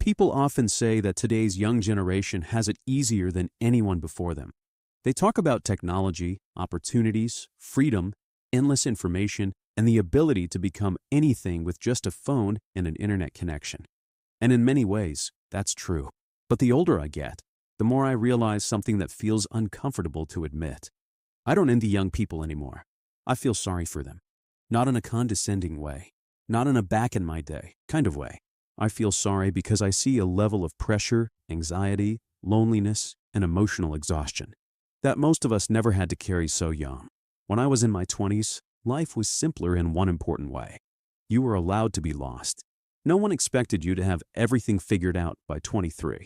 People often say that today's young generation has it easier than anyone before them. They talk about technology, opportunities, freedom, endless information, and the ability to become anything with just a phone and an internet connection. And in many ways, that's true. But the older I get, the more I realize something that feels uncomfortable to admit. I don't envy young people anymore. I feel sorry for them. Not in a condescending way. Not in a back-in-my-day kind of way. I feel sorry because I see a level of pressure, anxiety, loneliness, and emotional exhaustion that most of us never had to carry so young. When I was in my 20s, life was simpler in one important way. You were allowed to be lost. No one expected you to have everything figured out by 23.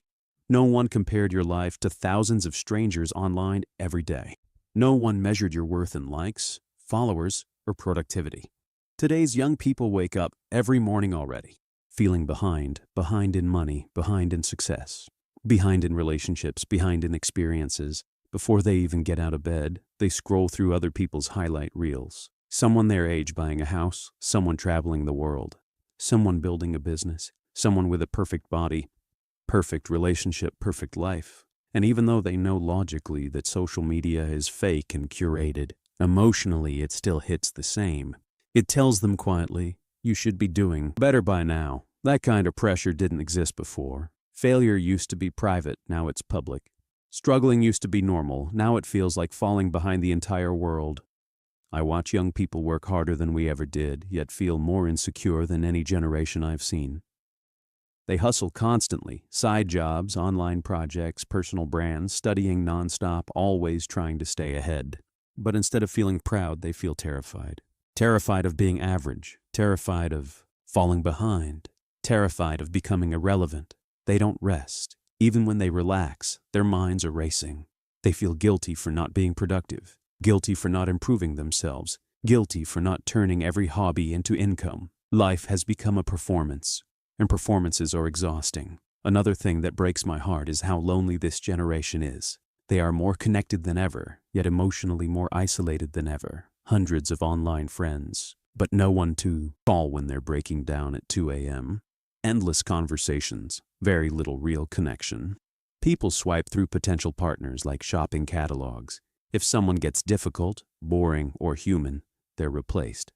No one compared your life to thousands of strangers online every day. No one measured your worth in likes, followers, or productivity. Today's young people wake up every morning already, feeling behind in money, behind in success, behind in relationships, behind in experiences. Before they even get out of bed, they scroll through other people's highlight reels. Someone their age buying a house, someone traveling the world, someone building a business, someone with a perfect body, perfect relationship, perfect life. And even though they know logically that social media is fake and curated, emotionally it still hits the same. It tells them quietly, you should be doing better by now. That kind of pressure didn't exist before. Failure used to be private, now it's public. Struggling used to be normal, now it feels like falling behind the entire world. I watch young people work harder than we ever did, yet feel more insecure than any generation I've seen. They hustle constantly, side jobs, online projects, personal brands, studying nonstop, always trying to stay ahead. But instead of feeling proud, they feel terrified. Terrified of being average, terrified of falling behind, terrified of becoming irrelevant. They don't rest. Even when they relax, their minds are racing. They feel guilty for not being productive, guilty for not improving themselves, guilty for not turning every hobby into income. Life has become a performance, and performances are exhausting. Another thing that breaks my heart is how lonely this generation is. They are more connected than ever, yet emotionally more isolated than ever. Hundreds of online friends, but no one to call when they're breaking down at 2 a.m. Endless conversations, very little real connection. People swipe through potential partners like shopping catalogs. If someone gets difficult, boring, or human, they're replaced.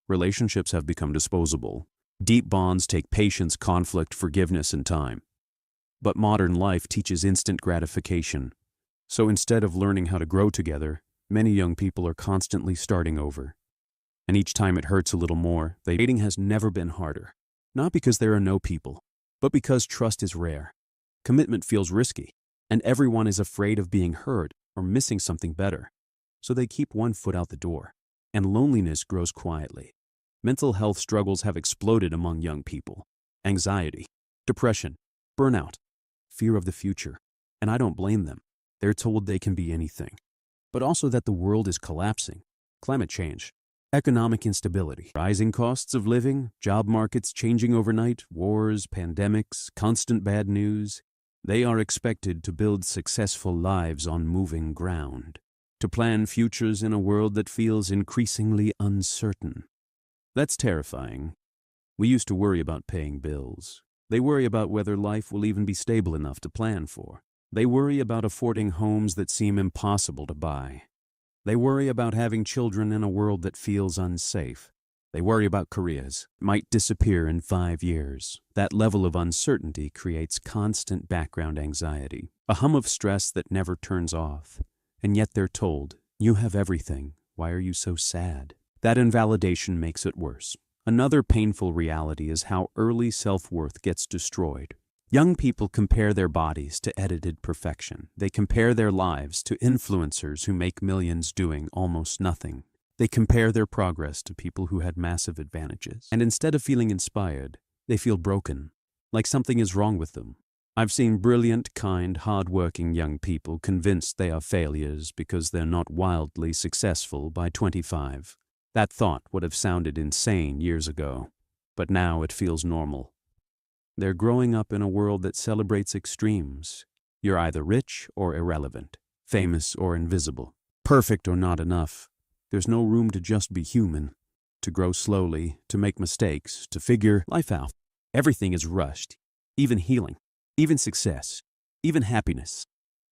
Relationships have become disposable. Deep bonds take patience, conflict, forgiveness, and time. But modern life teaches instant gratification. So instead of learning how to grow together, many young people are constantly starting over. And each time it hurts a little more. Dating has never been harder. Not because there are no people, but because trust is rare. Commitment feels risky, and everyone is afraid of being hurt or missing something better. So they keep one foot out the door, and loneliness grows quietly. Mental health struggles have exploded among young people. Anxiety, depression, burnout, fear of the future. And I don't blame them. They're told they can be anything. But also that the world is collapsing. Climate change, economic instability, rising costs of living, job markets changing overnight, wars, pandemics, constant bad news. They are expected to build successful lives on moving ground, to plan futures in a world that feels increasingly uncertain. That's terrifying. We used to worry about paying bills. They worry about whether life will even be stable enough to plan for. They worry about affording homes that seem impossible to buy. They worry about having children in a world that feels unsafe. They worry about careers might disappear in 5 years. That level of uncertainty creates constant background anxiety, a hum of stress that never turns off. And yet they're told, you have everything. Why are you so sad? That invalidation makes it worse. Another painful reality is how early self-worth gets destroyed. Young people compare their bodies to edited perfection. They compare their lives to influencers who make millions doing almost nothing. They compare their progress to people who had massive advantages. And instead of feeling inspired, they feel broken, like something is wrong with them. I've seen brilliant, kind, hard-working young people convinced they are failures because they're not wildly successful by 25. That thought would have sounded insane years ago, but now it feels normal. They're growing up in a world that celebrates extremes. You're either rich or irrelevant, famous or invisible, perfect or not enough. There's no room to just be human, to grow slowly, to make mistakes, to figure life out. Everything is rushed, even healing, even success, even happiness.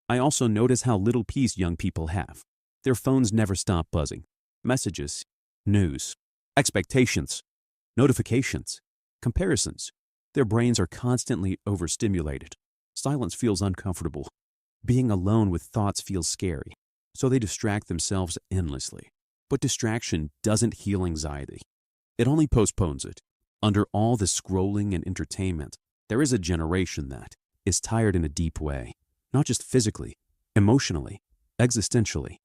I also notice how little peace young people have. Their phones never stop buzzing. Messages, news, expectations, notifications, comparisons. Their brains are constantly overstimulated. Silence feels uncomfortable. Being alone with thoughts feels scary, so they distract themselves endlessly. But distraction doesn't heal anxiety. It only postpones it. Under all the scrolling and entertainment, there is a generation that is tired in a deep way, not just physically, emotionally, existentially.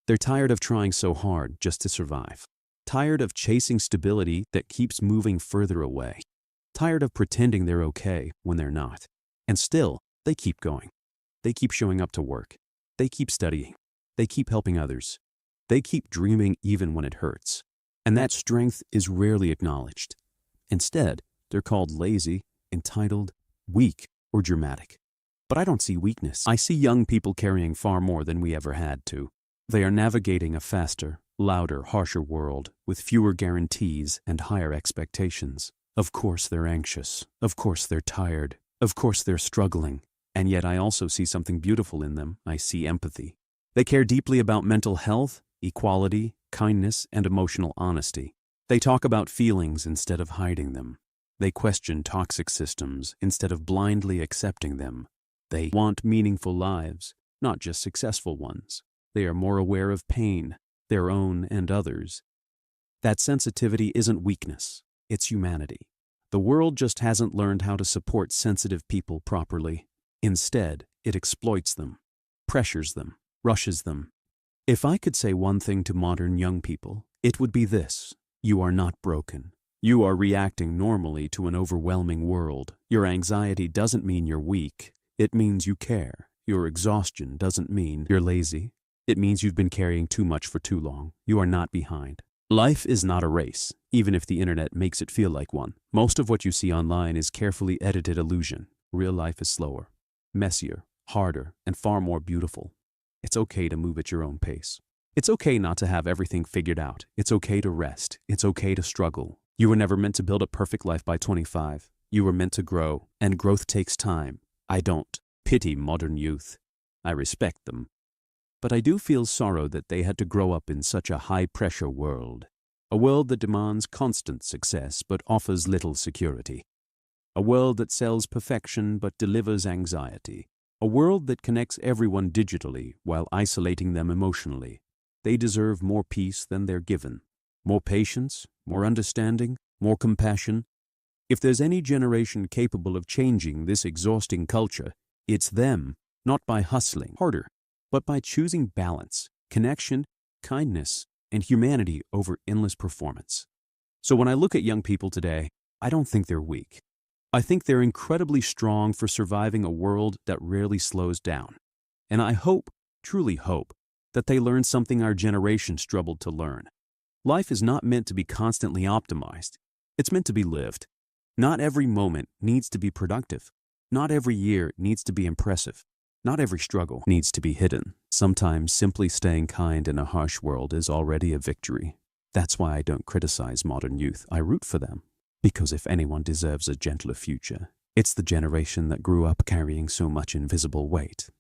They're tired of trying so hard just to survive. Tired of chasing stability that keeps moving further away. Tired of pretending they're okay when they're not. And still, they keep going. They keep showing up to work. They keep studying. They keep helping others. They keep dreaming even when it hurts. And that strength is rarely acknowledged. Instead, they're called lazy, entitled, weak, or dramatic. But I don't see weakness. I see young people carrying far more than we ever had to. They are navigating a faster, louder, harsher world with fewer guarantees and higher expectations. Of course they're anxious. Of course they're tired. Of course they're struggling. And yet I also see something beautiful in them. I see empathy. They care deeply about mental health, equality, kindness, and emotional honesty. They talk about feelings instead of hiding them. They question toxic systems instead of blindly accepting them. They want meaningful lives, not just successful ones. They are more aware of pain, their own and others. That sensitivity isn't weakness, it's humanity. The world just hasn't learned how to support sensitive people properly. Instead, it exploits them, pressures them, rushes them. If I could say one thing to modern young people, it would be this: you are not broken. You are reacting normally to an overwhelming world. Your anxiety doesn't mean you're weak. It means you care. Your exhaustion doesn't mean you're lazy. It means you've been carrying too much for too long. You are not behind. Life is not a race, even if the internet makes it feel like one. Most of what you see online is carefully edited illusion. Real life is slower, messier, harder, and far more beautiful. It's okay to move at your own pace. It's okay not to have everything figured out. It's okay to rest. It's okay to struggle. You were never meant to build a perfect life by 25. You were meant to grow, and growth takes time. I don't pity modern youth. I respect them. But I do feel sorrow that they had to grow up in such a high-pressure world. A world that demands constant success but offers little security. A world that sells perfection but delivers anxiety. A world that connects everyone digitally while isolating them emotionally. They deserve more peace than they're given. More patience, more understanding, more compassion. If there's any generation capable of changing this exhausting culture, it's them, not by hustling harder, but by choosing balance, connection, kindness, and humanity over endless performance. So when I look at young people today, I don't think they're weak. I think they're incredibly strong for surviving a world that rarely slows down. And I hope, truly hope, that they learn something our generation struggled to learn. Life is not meant to be constantly optimized. It's meant to be lived. Not every moment needs to be productive. Not every year needs to be impressive. Not every struggle needs to be hidden. Sometimes simply staying kind in a harsh world is already a victory. That's why I don't criticize modern youth. I root for them. Because if anyone deserves a gentler future, it's the generation that grew up carrying so much invisible weight.